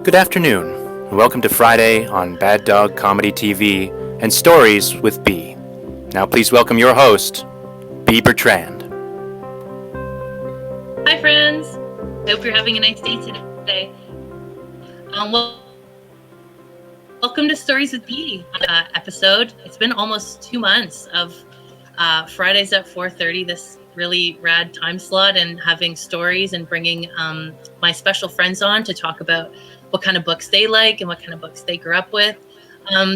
Good afternoon, and welcome to Friday on Bad Dog Comedy TV and Stories with B. Now please welcome your host, B. Bertrand. Hi, friends. I hope you're having a nice day today. Welcome to Stories with B episode. It's been almost 2 months of Fridays at 4:30, this really rad time slot, and having stories and bringing my special friends on to talk about what kind of books they like and what kind of books they grew up with.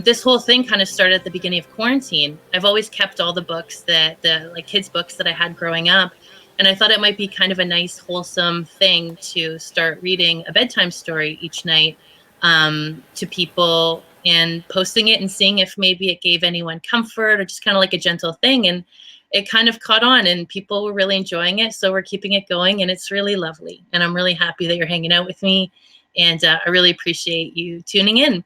This whole thing kind of started at the beginning of quarantine. I've always kept all the books the kids' books that I had growing up. And I thought it might be kind of a nice, wholesome thing to start reading a bedtime story each night to people and posting it and seeing if maybe it gave anyone comfort or just kind of like a gentle thing. And it kind of caught on and people were really enjoying it. So we're keeping it going and it's really lovely. And I'm really happy that you're hanging out with me. And I really appreciate you tuning in.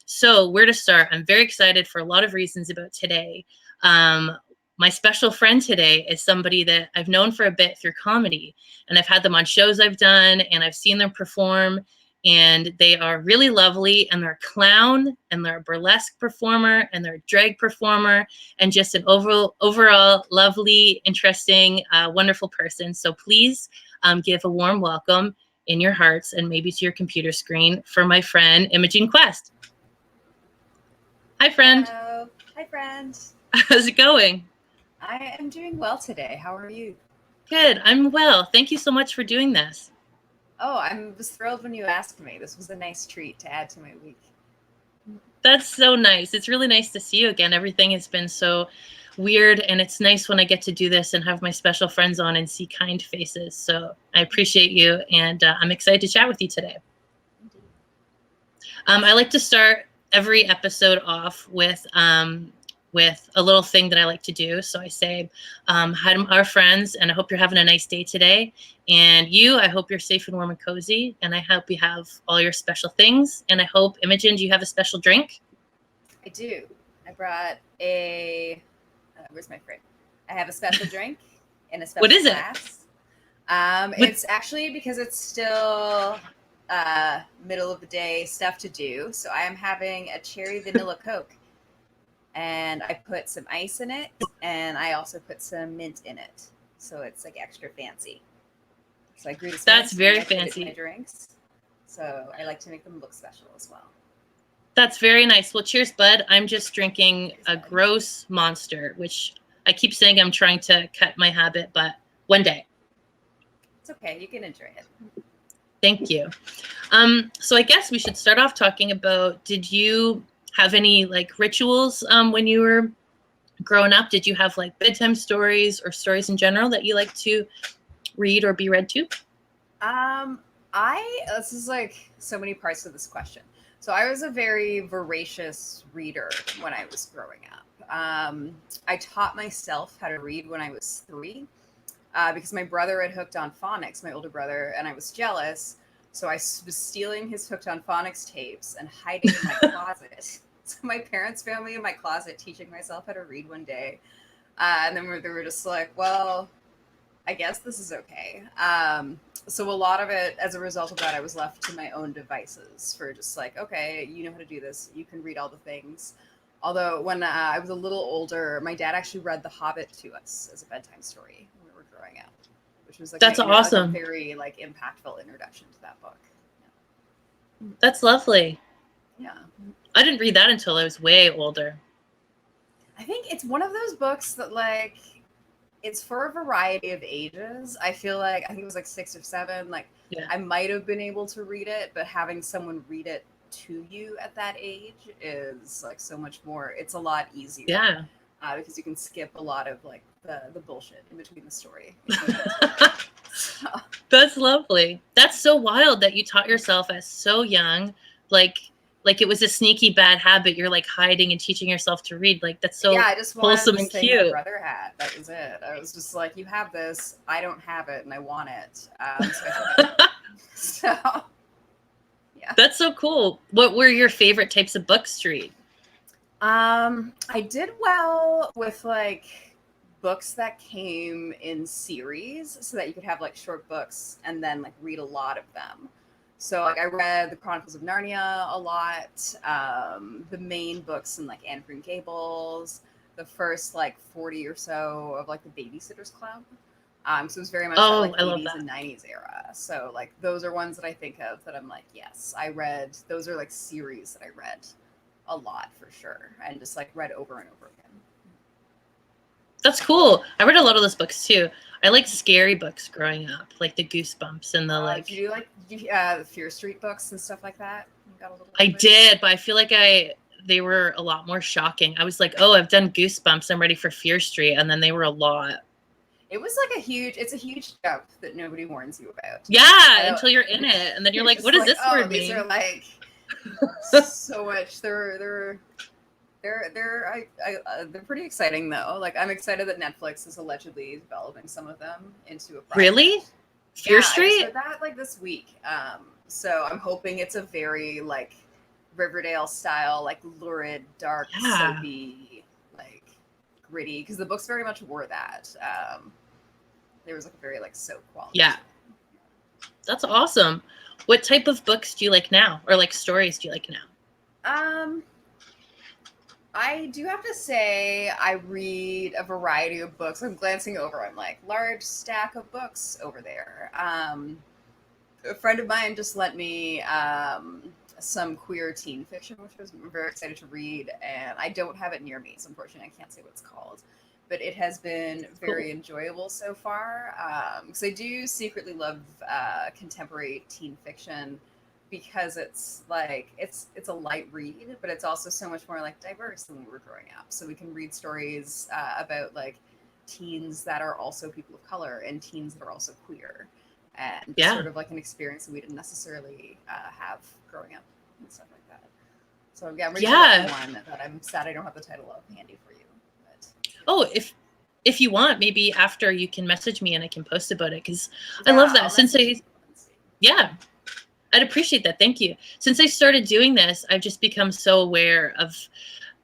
So where to start? I'm very excited for a lot of reasons about today. My special friend today is somebody that I've known for a bit through comedy, and I've had them on shows I've done, and I've seen them perform, and they are really lovely, and they're a clown, and they're a burlesque performer, and they're a drag performer, and just an overall lovely, interesting, wonderful person. So please give a warm welcome in your hearts and maybe to your computer screen for my friend, Imogen Quest. Hi, friend. Hello. Hi, friend. How's it going? I am doing well today. How are you? Good. I'm well. Thank you so much for doing this. Oh, I was thrilled when you asked me. This was a nice treat to add to my week. That's so nice. It's really nice to see you again. Everything has been so weird, and it's nice when I get to do this and have my special friends on and see kind faces. So I appreciate you, and I'm excited to chat with you today. I like to start every episode off with a little thing that I like to do. So I say, hi to our friends, and I hope you're having a nice day today. And you, I hope you're safe and warm and cozy. And I hope you have all your special things. And I hope, Imogen, do you have a special drink? I do. I brought where's my fridge? I have a special drink in a special What is glass. It's actually because it's still middle of the day stuff to do. So I am having a cherry vanilla Coke. And I put some ice in it, and I also put some mint in it, so it's like extra fancy. So I grew this. That's very fancy. My drinks, so I like to make them look special as well. That's very nice. Well, cheers, bud. I'm just drinking a gross Monster, which I keep saying I'm trying to cut my habit, but one day. It's okay. You can enjoy it. Thank you. So I guess we should start off talking about, did you have any like rituals when you were growing up? Did you have like bedtime stories or stories in general that you like to read or be read to? This is like so many parts of this question. So I was a very voracious reader when I was growing up. I taught myself how to read when I was 3 because my brother had hooked on phonics, my older brother, and I was jealous. So I was stealing his Hooked on Phonics tapes and hiding in my closet. So my parents found me in my closet teaching myself how to read one day. And then they were just like, well, I guess this is okay. So a lot of it, as a result of that, I was left to my own devices for just like, okay, you know how to do this. You can read all the things. Although when I was a little older, my dad actually read The Hobbit to us as a bedtime story when we were growing up. Which was like that's awesome. Like a very like impactful introduction to that book. Yeah. That's lovely. Yeah. I didn't read that until I was way older. I think it's one of those books that like it's for a variety of ages. I think it was like 6 or 7. Like yeah. I might have been able to read it, but having someone read it to you at that age is like so much more. It's a lot easier. Yeah. Because you can skip a lot of like the bullshit in between the story. So. That's lovely. That's so wild that you taught yourself as so young, like it was a sneaky bad habit. You're like hiding and teaching yourself to read. Like that's so I just wholesome and cute. My brother had. That was it. I was just like, you have this, I don't have it, and I want it. So yeah. That's so cool. What were your favorite types of books to read? I did well with like books that came in series so that you could have like short books and then like read a lot of them. So like I read the Chronicles of Narnia a lot, the main books in like Anne of Green Gables, the first like 40 or so of like the Babysitter's Club. So it was very much that like I love 80s that. and 90s era. So like those are ones that I think of that I'm like, yes, I read. Those are like series that I read a lot for sure, and just like read over and over again. That's cool. I read a lot of those books too. I like scary books growing up, like the Goosebumps and the like. Do you like the Fear Street books and stuff like that? You got a little I bit? did, but I feel like they were a lot more shocking. I was like, oh, I've done Goosebumps. I'm ready for Fear Street, and then they were a lot. It was like it's a huge jump that nobody warns you about. Yeah, until you're in it, and then you're like, what does this word these mean? are like so much. They're pretty exciting though. Like I'm excited that Netflix is allegedly developing some of them into a product. Really? Fear Street? I just heard that like this week. So I'm hoping it's a very like Riverdale style, like lurid, dark, soapy, like gritty. Because the books very much were that. There was like a very like soap quality. Yeah. That's awesome. What type of books do you like now, or like stories do you like now? I do have to say I read a variety of books. I'm glancing over. I'm like, large stack of books over there. A friend of mine just lent me some queer teen fiction, which I was very excited to read. And I don't have it near me, so unfortunately I can't say what it's called. But it has been very enjoyable so far. Because I do secretly love contemporary teen fiction, because it's like it's a light read, but it's also so much more like diverse than we were growing up. So we can read stories about like teens that are also people of color and teens that are also queer, and sort of like an experience that we didn't necessarily have growing up and stuff like that. So yeah, I'm reading one that I'm sad I don't have the title of handy for you. But oh, if you want, maybe after you can message me and I can post about it, because I love that. I'd appreciate that. Thank you. Since I started doing this, I've just become so aware of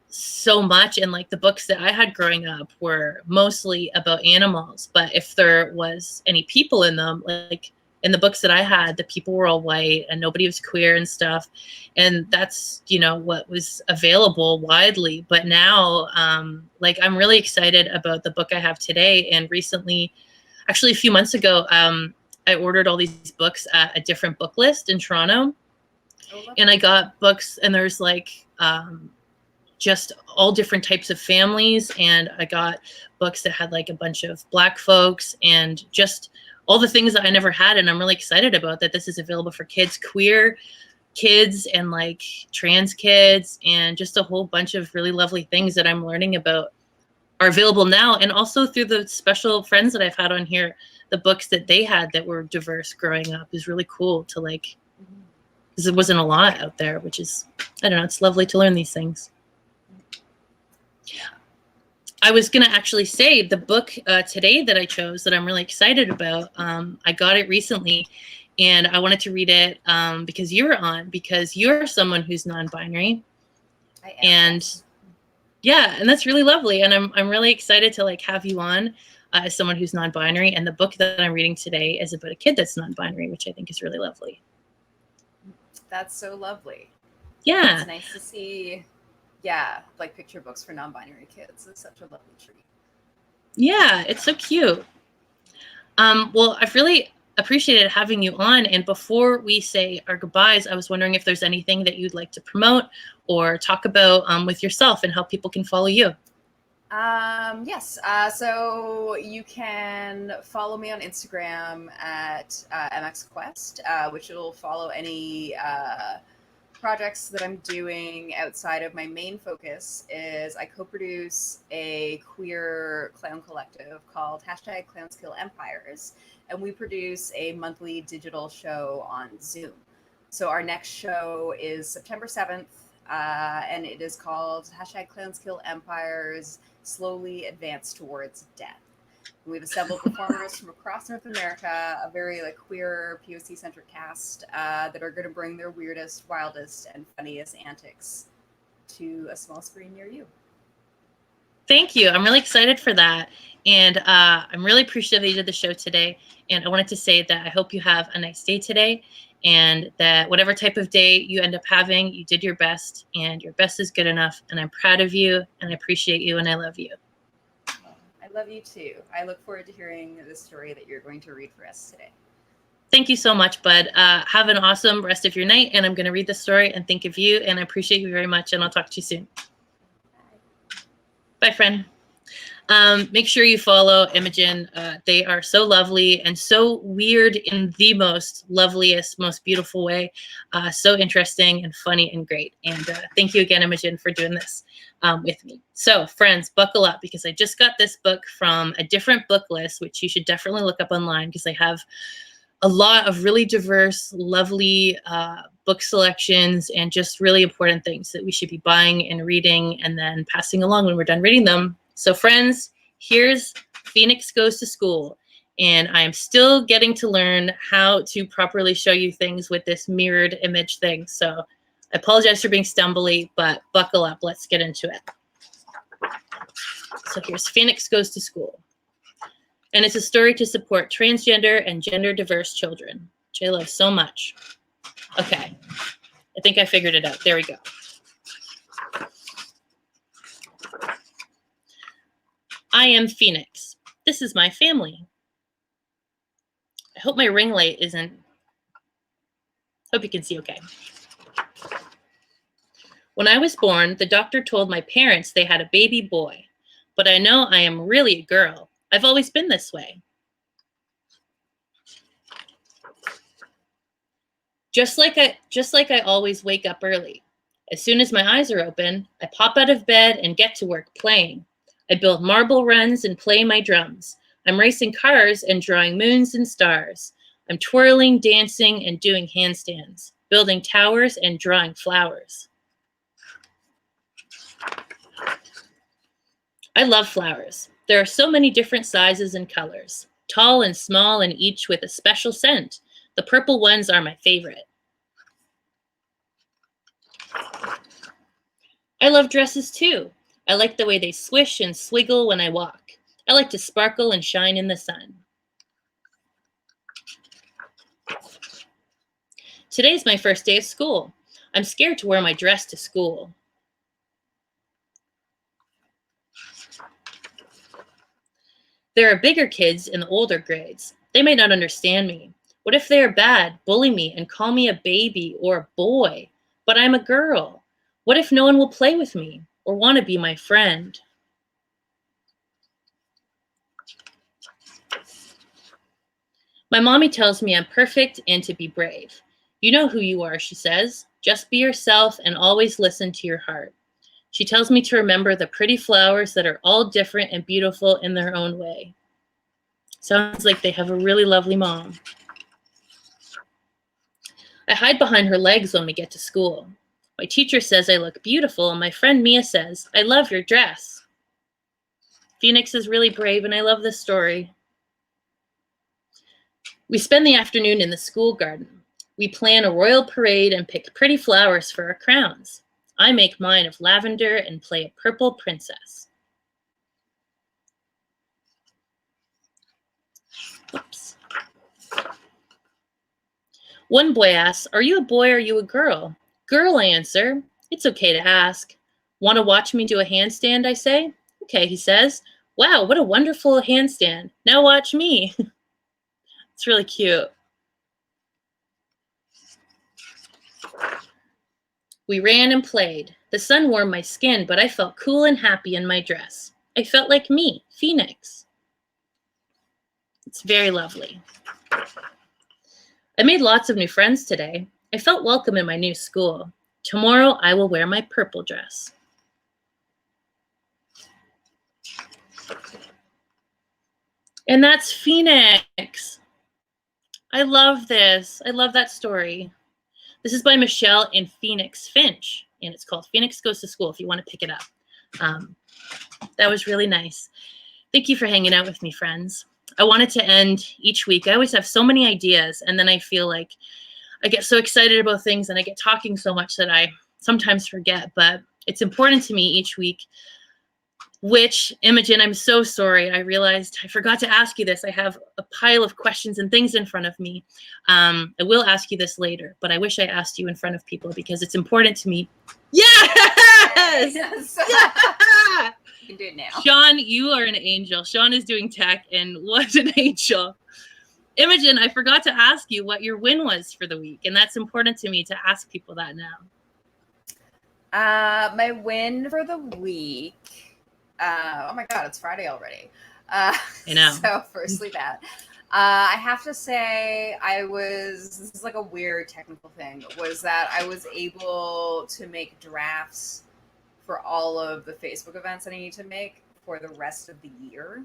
so much. And like the books that I had growing up were mostly about animals. But if there was any people in them, like in the books that I had, the people were all white and nobody was queer and stuff. And that's, what was available widely. But now, like I'm really excited about the book I have today. And recently, actually a few months ago, I ordered all these books at a different book list in Toronto, and I got books, and there's like just all different types of families, and I got books that had like a bunch of Black folks and just all the things that I never had, and I'm really excited about that. This is available for kids, queer kids, and like trans kids, and just a whole bunch of really lovely things that I'm learning about are available now, and also through the special friends that I've had on here. The books that they had that were diverse growing up is really cool to like, because there wasn't a lot out there, which is, I don't know, it's lovely to learn these things. I was going to actually say the book today that I chose that I'm really excited about, I got it recently, and I wanted to read it because you were on, because you're someone who's non-binary. I am. And yeah, and that's really lovely. And I'm really excited to like have you on. As someone who's non-binary, and the book that I'm reading today is about a kid that's non-binary, which I think is really lovely. That's so lovely. Yeah. It's nice to see, like picture books for non-binary kids. It's such a lovely treat. Yeah, it's so cute. Well, I've really appreciated having you on. And before we say our goodbyes, I was wondering if there's anything that you'd like to promote or talk about with yourself and how people can follow you. Yes. So you can follow me on Instagram at MXQuest, which will follow any projects that I'm doing outside of my main focus. Is I co-produce a queer clown collective called #ClownsKillEmpires, and we produce a monthly digital show on Zoom. So our next show is September 7th, and it is called #ClownsKillEmpires. Slowly advance towards death. We've assembled performers from across North America, a very like queer POC-centric cast that are going to bring their weirdest, wildest, and funniest antics to a small screen near you. Thank you. I'm really excited for that. And I'm really appreciative that you did the show today. And I wanted to say that I hope you have a nice day today. and that whatever type of day you end up having, you did your best, and your best is good enough. And I'm proud of you, and I appreciate you, and I love you. I love you too. I look forward to hearing the story that you're going to read for us today. Thank you so much, Bud. Have an awesome rest of your night, and I'm going to read the story and think of you, and I appreciate you very much, and I'll talk to you soon. Bye, friend. Make sure you follow Imogen. They are so lovely and so weird in the most loveliest, most beautiful way. So interesting and funny and great. And thank you again, Imogen, for doing this with me. So friends, buckle up, because I just got this book from a different book list, which you should definitely look up online, because they have a lot of really diverse, lovely book selections and just really important things that we should be buying and reading and then passing along when we're done reading them. So friends, here's Phoenix Goes to School. And I am still getting to learn how to properly show you things with this mirrored image thing. So I apologize for being stumbly, but buckle up. Let's get into it. So here's Phoenix Goes to School. And it's a story to support transgender and gender diverse children, which I love so much. Okay, I think I figured it out. There we go. I am Phoenix. This is my family. I hope my ring light isn't... Hope you can see okay. When I was born, the doctor told my parents they had a baby boy, but I know I am really a girl. I've always been this way. Just like I always wake up early. As soon as my eyes are open, I pop out of bed and get to work playing. I build marble runs and play my drums. I'm racing cars and drawing moons and stars. I'm twirling, dancing, and doing handstands, building towers and drawing flowers. I love flowers. There are so many different sizes and colors, tall and small, and each with a special scent. The purple ones are my favorite. I love dresses too. I like the way they swish and swiggle when I walk. I like to sparkle and shine in the sun. Today's my first day of school. I'm scared to wear my dress to school. There are bigger kids in the older grades. They may not understand me. What if they are bad, bully me, and call me a baby or a boy? But I'm a girl. What if no one will play with me or want to be my friend? My mommy tells me I'm perfect and to be brave. You know who you are, she says. Just be yourself and always listen to your heart. She tells me to remember the pretty flowers that are all different and beautiful in their own way. Sounds like they have a really lovely mom. I hide behind her legs when we get to school. My teacher says I look beautiful, and my friend Mia says, I love your dress. Phoenix is really brave, and I love this story. We spend the afternoon in the school garden. We plan a royal parade and pick pretty flowers for our crowns. I make mine of lavender and play a purple princess. Oops. One boy asks, are you a boy or are you a girl? Girl, I answer. It's okay to ask. Want to watch me do a handstand, I say? Okay, he says. Wow, what a wonderful handstand. Now watch me. It's really cute. We ran and played. The sun warmed my skin, but I felt cool and happy in my dress. I felt like me, Phoenix. It's very lovely. I made lots of new friends today. I felt welcome in my new school. Tomorrow I will wear my purple dress. And that's Phoenix. I love this. I love that story. This is by Michelle and Phoenix Finch, and it's called Phoenix Goes to School if you want to pick it up. That was really nice. Thank you for hanging out with me, friends. I wanted to end each week. I always have so many ideas, and then I feel like I get so excited about things and I get talking so much that I sometimes forget, but it's important to me each week which, Imogen, I'm so sorry. I realized I forgot to ask you this. I have a pile of questions and things in front of me. I will ask you this later, but I wish I asked you in front of people because it's important to me. Yes! Yes. Yeah! You can do it now. Sean, you are an angel. Sean is doing tech, and what an angel. Imogen, I forgot to ask you what your win was for the week, and that's important to me to ask people that now. My win for the week. Oh my God, it's Friday already. I know. So firstly that. I have to say this is like a weird technical thing, was that I was able to make drafts for all of the Facebook events that I need to make for the rest of the year.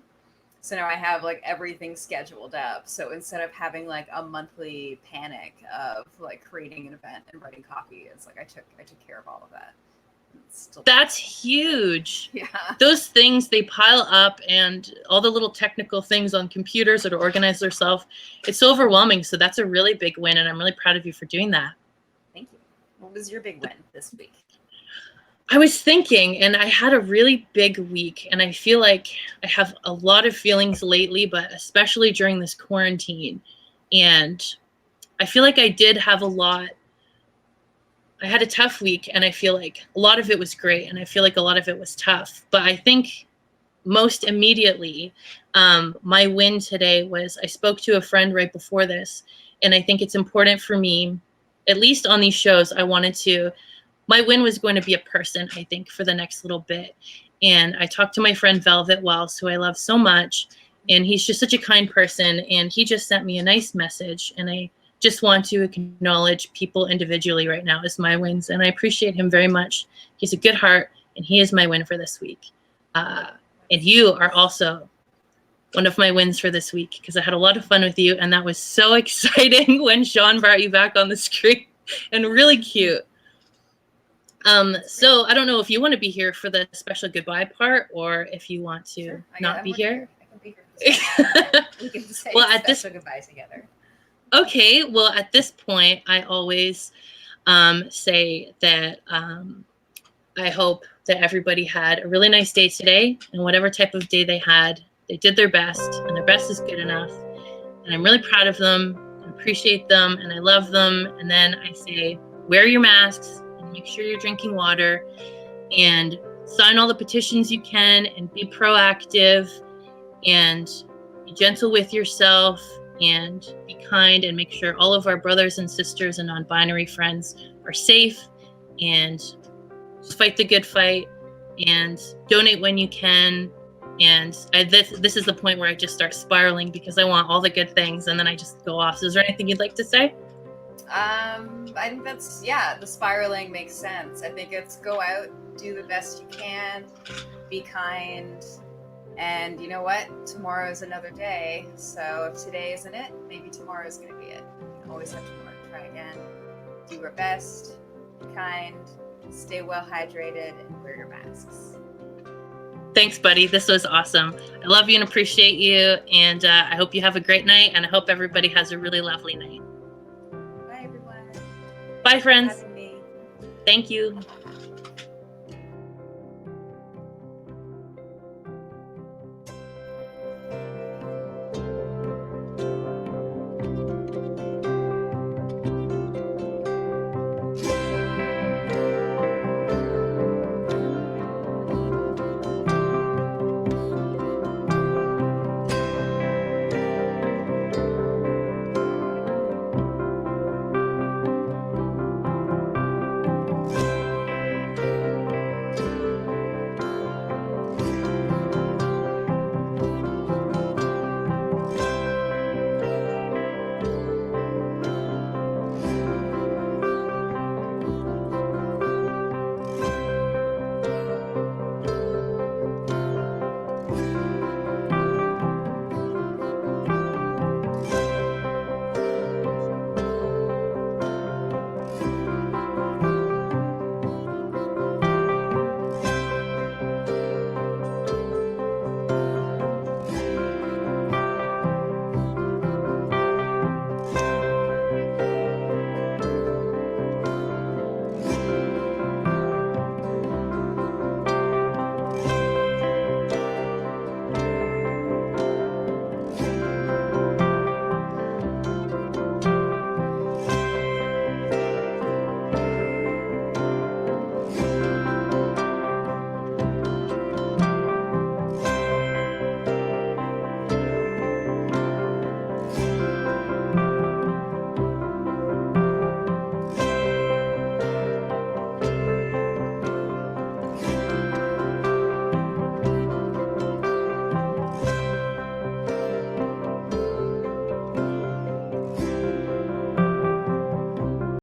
So now I have like everything scheduled up. So instead of having like a monthly panic of like creating an event and writing copy, it's like I took care of all of that. That's huge. Yeah. Those things, they pile up, and all the little technical things on computers that are organized themselves, it's so overwhelming. So that's a really big win, and I'm really proud of you for doing that. Thank you. What was your big win this week? I was thinking, and I had a really big week, and I feel like I have a lot of feelings lately, but especially during this quarantine. And I feel like I did have a lot. I had a tough week, and I feel like a lot of it was great, and I feel like a lot of it was tough. But I think most immediately, my win today was I spoke to a friend right before this, and I think it's important for me, at least on these shows, my win was going to be a person, I think, for the next little bit. And I talked to my friend Velvet Wells, who I love so much, and he's just such a kind person, and he just sent me a nice message, and I just want to acknowledge people individually right now as my wins, and I appreciate him very much. He's a good heart, and he is my win for this week. And you are also one of my wins for this week, because I had a lot of fun with you, and that was so exciting when Sean brought you back on the screen, and really cute. So I don't know if you want to be here for the special goodbye part, or if you want to not be here. I can be here. We can say special goodbye together. Okay, well, at this point, I always say that I hope that everybody had a really nice day today, and whatever type of day they had, they did their best, and their best is good enough. And I'm really proud of them, and appreciate them, and I love them. And then I say, wear your masks, and make sure you're drinking water, and sign all the petitions you can, and be proactive, and be gentle with yourself, and be kind, and make sure all of our brothers and sisters and non-binary friends are safe, and just fight the good fight, and donate when you can. And this is the point where I just start spiraling, because I want all the good things, and then I just go off. So is there anything you'd like to say? I think the spiraling makes sense. I think it's go out, do the best you can, be kind. And you know what? Tomorrow is another day. So if today isn't it, maybe tomorrow is going to be it. You can always have tomorrow. Try again. Do your best. Be kind. Stay well hydrated, and wear your masks. Thanks, buddy. This was awesome. I love you and appreciate you. And I hope you have a great night. And I hope everybody has a really lovely night. Bye, everyone. Bye, friends. Thanks for having me. Thank you.